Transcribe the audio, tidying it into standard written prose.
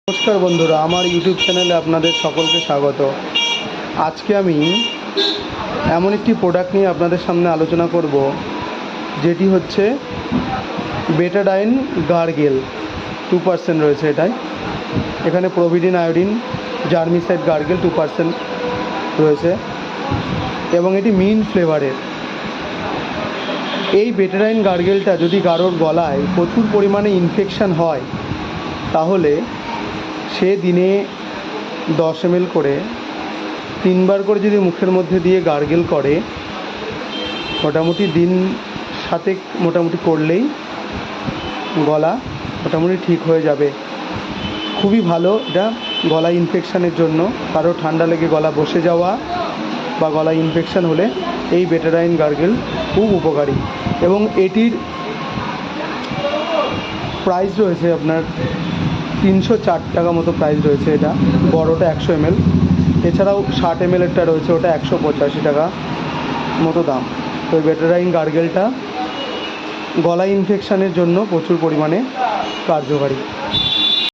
নমস্কার বন্ধুরা, আমার ইউটিউব চ্যানেলে আপনাদের সকলকে স্বাগত। আজকে আমি এমন একটি প্রোডাক্ট নিয়ে আপনাদের সামনে আলোচনা করব, যেটি হচ্ছে বেটাডাইন গার্গেল। 2% রয়েছে এটাই। এখানে প্রোভিডিন, আয়োডিন, জার্মিসাইড গার্গেল 2% রয়েছে এবং এটি মিন্ট ফ্লেভারের। এই বেটাডাইন গার্গেলটা যদি কারোর গলায় প্রচুর পরিমাণে ইনফেকশান হয়, তাহলে সে দিনে 10 ml করে 3 বার করে যদি মুখের মধ্যে দিয়ে গার্গেল করে, মোটামুটি দিন 7 মোটামুটি করলেই গলা মোটামুটি ঠিক হয়ে যাবে। খুবই ভালো এটা গলা ইনফেকশানের জন্য। কারো ঠান্ডা লেগে গলা বসে যাওয়া বা গলা ইনফেকশান হলে এই বেটাডাইন গার্গেল খুব উপকারী। এবং এটির প্রাইস রয়েছে আপনার 304 টাকা মতো প্রাইস রয়েছে। এটা বড়োটা 100 ml, এছাড়াও 60 ml একটা রয়েছে, ওটা 185 টাকা মতো দাম। তো এই বেটাডাইন গার্গেলটা গলা ইনফেকশানের জন্য প্রচুর পরিমাণে কার্যকারী।